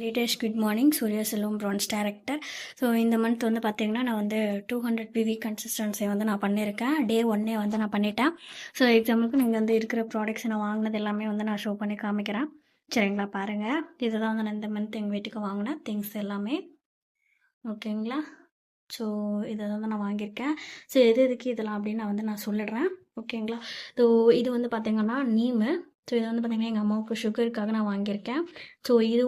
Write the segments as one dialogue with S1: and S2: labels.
S1: Latest good morning Surya செல்வம் prawns director. So இந்த month வந்து பார்த்தீங்கன்னா நான் வந்து 200 பிவி கன்சிஸ்டன்சி வந்து நான் பண்ணியிருக்கேன். டே 1 வந்து நான் பண்ணிட்டேன். ஸோ எக்ஸாம்பிளுக்கு நீங்கள் வந்து இருக்கிற ப்ராடக்ட்ஸ் நான் வாங்கினது எல்லாமே வந்து நான் ஷோ பண்ணி காமிக்கிறேன். சரிங்களா, பாருங்கள். இதுதான் வந்து நான் இந்த மந்த் எங்கள் வீட்டுக்கு வாங்கினேன் திங்ஸ் எல்லாமே. ஓகேங்களா. ஸோ இதை வந்து நான் வாங்கியிருக்கேன். ஸோ எதுக்கு இதெல்லாம் அப்படின்னு நான் வந்து நான் சொல்லிடுறேன். ஓகேங்களா. ஸோ இது வந்து பார்த்திங்கன்னா நீமு. ஸோ இது வந்து பார்த்திங்கன்னா எங்கள் அம்மாவுக்கு சுகருக்காக நான் வாங்கியிருக்கேன். ஸோ இது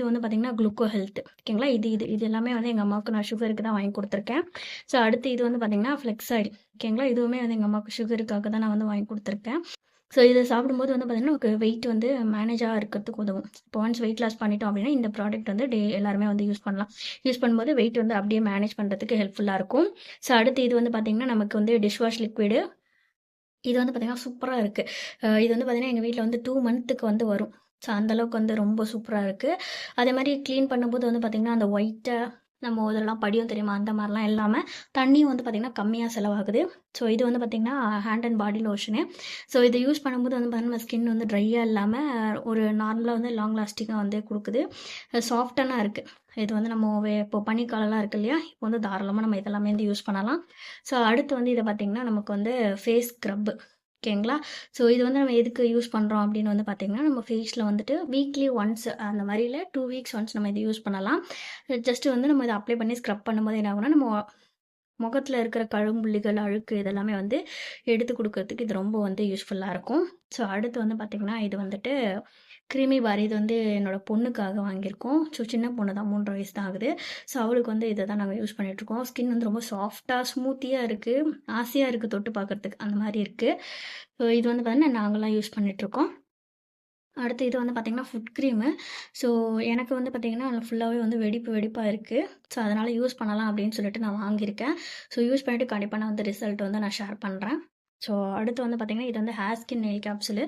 S1: வந்து பார்த்திங்கன்னா குளுக்கோ ஹெல்த். ஓகேங்களா. இது எல்லாமே வந்து எங்கள் அம்மாவுக்கு நான் சுகருக்கு தான் வாங்கி கொடுத்துருக்கேன். ஸோ அடுத்து இது வந்து பார்த்திங்கன்னா ஃப்ளெக்ஸாய்டு. ஓகேங்களா. இதுவுமே வந்து எங்கள் அம்மாவுக்கு சுகருக்காக தான் நான் வந்து வாங்கி கொடுத்துருக்கேன். ஸோ இதை சாப்பிடும்போது வந்து பார்த்திங்கன்னா நமக்கு வெயிட் வந்து மேனேஜாக இருக்கிறதுக்கு உதவும். இப்போ ஒன்ஸ் வெயிட் லாஸ் பண்ணிட்டோம் அப்படின்னா இந்த ப்ராடக்ட் வந்து எல்லாருமே வந்து யூஸ் பண்ணலாம். யூஸ் பண்ணும்போது வெயிட் வந்து அப்படியே மேனேஜ் பண்ணுறதுக்கு ஹெல்ப்ஃபுல்லாக இருக்கும். ஸோ அடுத்து இது வந்து பார்த்திங்கன்னா நமக்கு வந்து டிஷ் வாஷ் லிக்விடு. இது வந்து பார்த்திங்கன்னா சூப்பராக இருக்குது. இது வந்து பார்த்திங்கன்னா எங்கள் வீட்டில் வந்து 2 மந்த்துக்கு வந்து வரும். ஸோ அந்தளவுக்கு வந்து ரொம்ப சூப்பராக இருக்குது. அதே மாதிரி க்ளீன் பண்ணும்போது வந்து பார்த்திங்கன்னா அந்த ஒயிட்டாக நம்ம இதெல்லாம் படியும் தெரியுமா, அந்த மாதிரிலாம் இல்லாமல் தண்ணியும் வந்து பார்த்திங்கன்னா கம்மியாக செலவாகுது. ஸோ இது வந்து பார்த்திங்கன்னா hand and body lotion. So இதை யூஸ் பண்ணும்போது வந்து பார்த்திங்கன்னா நம்ம ஸ்கின் வந்து ட்ரையாக இல்லாமல் ஒரு நார்மலாக வந்து லாங் லாஸ்டிங்காக வந்து கொடுக்குது. சாஃப்டாக இருக்குது. இது வந்து நம்ம இப்போ பனிக்காலம்லாம் இருக்குது இல்லையா, இப்போ வந்து தாராளமாக நம்ம இதெல்லாமே வந்து யூஸ் பண்ணலாம். ஸோ அடுத்து வந்து இதை பார்த்திங்கன்னா நமக்கு வந்து ஃபேஸ் ஸ்க்ரப்பு. ஓகேங்களா. ஸோ இது வந்து நம்ம எதுக்கு யூஸ் பண்ணுறோம் அப்படின்னு வந்து பார்த்திங்கன்னா நம்ம ஃபேஸில் வந்துட்டு வீக்லி ஒன்ஸ் அந்த மாதிரில 2 வீக்ஸ் ஒன்ஸ் நம்ம இதை யூஸ் பண்ணலாம். ஜஸ்ட்டு வந்து நம்ம இதை அப்ளை பண்ணி ஸ்க்ரப் பண்ணும்போது என்ன ஆகும்னா நம்ம முகத்தில் இருக்கிற கழும்புள்ளிகள், அழுக்கு இதெல்லாமே வந்து எடுத்து கொடுக்கறதுக்கு இது ரொம்ப வந்து யூஸ்ஃபுல்லாக இருக்கும். ஸோ அடுத்து வந்து பார்த்திங்கன்னா இது வந்துட்டு க்ரீமி பார். இது வந்து என்னோடய பொண்ணுக்காக வாங்கியிருக்கோம். ஸோ சின்ன பொண்ணு தான், 3 வயசு தான் ஆகுது. ஸோ அவளுக்கு வந்து இதை தான் நாங்கள் யூஸ் பண்ணிகிட்ருக்கோம். ஸ்கின் வந்து ரொம்ப சாஃப்டாக ஸ்மூத்தியாக இருக்குது, ஆசையாக இருக்குது தொட்டு பார்க்குறதுக்கு, அந்த மாதிரி இருக்குது. ஸோ இது வந்து பார்த்திங்கன்னா நாங்களாம் யூஸ் பண்ணிகிட்ருக்கோம். அடுத்து இது வந்து பார்த்திங்கன்னா ஃபுட் க்ரீமு. ஸோ எனக்கு வந்து பார்த்திங்கன்னா ஃபுல்லாகவே வந்து வெடிப்பாக இருக்குது. ஸோ அதனால் யூஸ் பண்ணலாம் அப்படின்னு சொல்லிட்டு நான் வாங்கியிருக்கேன். ஸோ யூஸ் பண்ணிவிட்டு கண்டிப்பாக நான் வந்து ரிசல்ட் வந்து நான் ஷேர் பண்ணுறேன். ஸோ அடுத்து வந்து பார்த்திங்கன்னா இது வந்து hair skin nail capsule.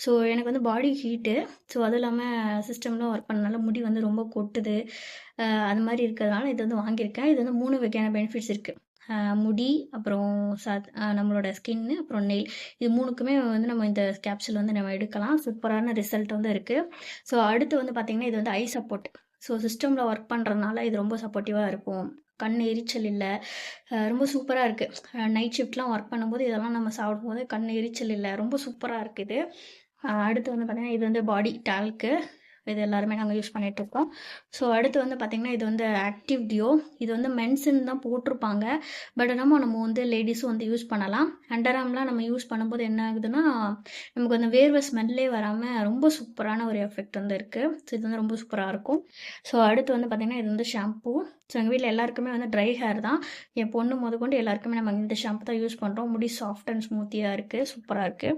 S1: So எனக்கு வந்து பாடி ஹீட்டு. ஸோ அதுவும் இல்லாமல் சிஸ்டம்லாம் ஒர்க் பண்ணனால முடி வந்து ரொம்ப கொட்டுது. அது மாதிரி இருக்கிறதுனால இது வந்து வாங்கியிருக்கேன். இது வந்து 3 வகையான பெனிஃபிட்ஸ் இருக்குது. முடி, அப்புறம் நம்மளோட ஸ்கின்னு, அப்புறம் நெயில். இது 3க்குமே வந்து நம்ம இந்த கேப்சூல் வந்து நம்ம எடுக்கலாம். சூப்பரான ரிசல்ட் வந்து இருக்குது. ஸோ அடுத்து வந்து பார்த்திங்கன்னா இது வந்து ஐ சப்போர்ட். ஸோ சிஸ்டமில் ஒர்க் பண்ணுறதுனால இது ரொம்ப சப்போர்ட்டிவாக இருக்கும். கண் எரிச்சல் இல்லை. ரொம்ப சூப்பராக இருக்குது. நைட் ஷிஃப்ட்லாம் ஒர்க் பண்ணும்போது இதெல்லாம் நம்ம சாப்பிடும்போது கண் எரிச்சல் இல்லை. ரொம்ப சூப்பராக இருக்குது இது. அடுத்து வந்து பார்த்திங்கன்னா இது வந்து பாடி டால்க்கு. இது எல்லாருமே நாங்கள் யூஸ் பண்ணிகிட்ருக்கோம். ஸோ அடுத்து வந்து பார்த்திங்கன்னா இது வந்து ஆக்டிவ் டியோ. இது வந்து மென்ஸுன்னு தான் போட்டிருப்பாங்க. பட் நம்ம வந்து லேடிஸும் வந்து யூஸ் பண்ணலாம். அண்டர்ஆர்ம்லாம் நம்ம யூஸ் பண்ணும்போது என்ன ஆகுதுன்னா நமக்கு அந்த வேர்வை ஸ்மெல்லே வராமல் ரொம்ப சூப்பரான ஒரு எஃபெக்ட் வந்து இருக்குது. ஸோ இது வந்து ரொம்ப சூப்பராக இருக்கும். ஸோ அடுத்து வந்து பார்த்திங்கன்னா இது வந்து ஷாம்பூ. ஸோ எங்கள் வீட்டில் எல்லாருக்குமே வந்து ட்ரை ஹேர் தான். என் பொண்ணு முதற்கொண்டு எல்லாருக்குமே நம்ம இந்த ஷாம்பு தான் யூஸ் பண்ணுறோம். முடி சாஃப்ட் அண்ட் ஸ்மூத்தியாக இருக்குது, சூப்பராக இருக்குது.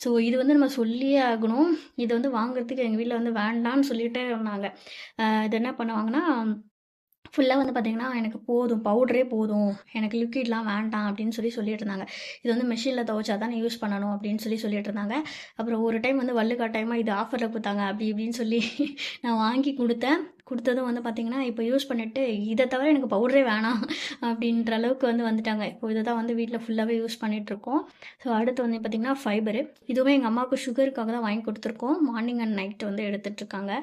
S1: ஸோ இது வந்து நம்ம சொல்லியே ஆகணும். இது வந்து வாங்குறதுக்கு எங்கள் வீட்டில் வந்து வேண்டான்னு சொல்லிகிட்டே இருந்தாங்க. இது என்ன பண்ணுவாங்கன்னா ஃபுல்லாக வந்து பார்த்திங்கன்னா எனக்கு போதும், பவுடரே போதும், எனக்கு லிக்விட்லாம் வேண்டாம் அப்படின்னு சொல்லிட்டு இருந்தாங்க. இது வந்து மெஷினில் துவைச்சா தானே யூஸ் பண்ணணும் அப்படின்னு சொல்லிட்டு இருந்தாங்க. அப்புறம் ஒரு டைம் வந்து வள்ளுக்கட்டாயமாக இது ஆஃபரில் கொடுத்தாங்க அப்படி இப்படின்னு சொல்லி நான் வாங்கி கொடுத்ததும் வந்து பார்த்திங்கன்னா இப்போ யூஸ் பண்ணிவிட்டு இதை தவிர எனக்கு பவுடரே வேணாம் அப்படின்ற அளவுக்கு வந்து வந்துட்டாங்க. இப்போ இதை தான் வந்து வீட்டில் ஃபுல்லாகவே யூஸ் பண்ணிகிட்ருக்கோம். ஸோ அடுத்து வந்து பார்த்திங்கன்னா ஃபைபரு. இதுவுமே எங்கள் அம்மாவுக்கு சுகருக்காக தான் வாங்கி கொடுத்துருக்கோம். மார்னிங் அண்ட் நைட்டு வந்து எடுத்துகிட்ருக்காங்க.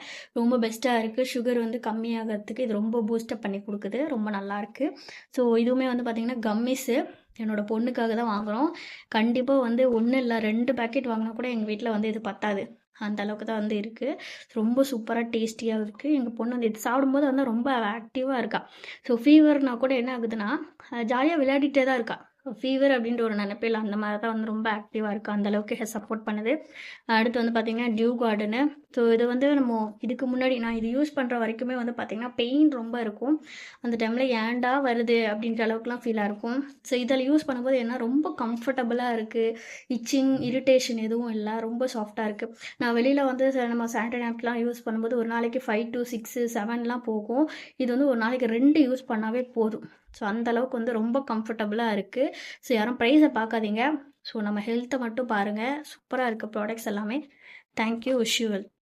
S1: ரொம்ப பெஸ்ட்டாக இருக்குது. சுகர் வந்து கம்மியாகிறதுக்கு இது ரொம்ப பூஸ்டப் பண்ணி கொடுக்குது. ரொம்ப நல்லாயிருக்கு. ஸோ இதுவுமே வந்து பார்த்திங்கன்னா கம்மிஸு. என்னோடய பொண்ணுக்காக தான் வாங்குகிறோம். கண்டிப்பாக வந்து 1 இல்லை 2 பேக்கெட் வாங்கினா கூட எங்கள் வீட்டில் வந்து இது பத்தாது. அந்த அளவுக்கு தான் வந்து இருக்குது. ரொம்ப சூப்பராக டேஸ்டியாக இருக்குது. எங்கள் பொண்ணு வந்து இது சாப்பிடும்போது வந்து ரொம்ப ஆக்டிவாக இருக்கா. ஸோ ஃபீவர்னால் கூட என்ன ஆகுதுன்னா ஜாலியாக விளையாடிட்டே தான் இருக்கா. ஃபீவர் அப்படின்ற ஒரு நினைப்பில் அந்த மாதிரி தான் வந்து ரொம்ப ஆக்டிவாக இருக்குது. அந்தளவுக்கு சப்போர்ட் பண்ணுது. அடுத்து வந்து பார்த்திங்கன்னா டியூ கார்டனு. ஸோ இது வந்து நம்ம இதுக்கு முன்னாடி நான் இது யூஸ் பண்ணுற வரைக்குமே வந்து பார்த்திங்கன்னா பெயின் ரொம்ப இருக்கும். அந்த டைமில் ஏன்டா வருது அப்படின்ற அளவுக்குலாம் ஃபீலாக இருக்கும். ஸோ இதில் யூஸ் பண்ணும்போது என்ன ரொம்ப கம்ஃபர்டபுளாக இருக்குது. இச்சிங், இரிட்டேஷன் எதுவும் இல்லை. ரொம்ப சாஃப்டாக இருக்குது. நான் வெளியில் வந்து நம்ம சானிடரி நாப்கின்லாம் யூஸ் பண்ணும்போது ஒரு நாளைக்கு 5 to 6, 7லாம் போகும். இது வந்து ஒரு நாளைக்கு 2 யூஸ் பண்ணாவே போதும். ஸோ அந்தளவுக்கு வந்து ரொம்ப கம்ஃபர்டபுளாக இருக்குது. ஸோ யாரும் ப்ரைஸை பார்க்காதீங்க. ஸோ நம்ம ஹெல்த்தை மட்டும் பாருங்கள். சூப்பராக இருக்குது ப்ராடக்ட்ஸ் எல்லாமே. தேங்க்யூ. Wish you well.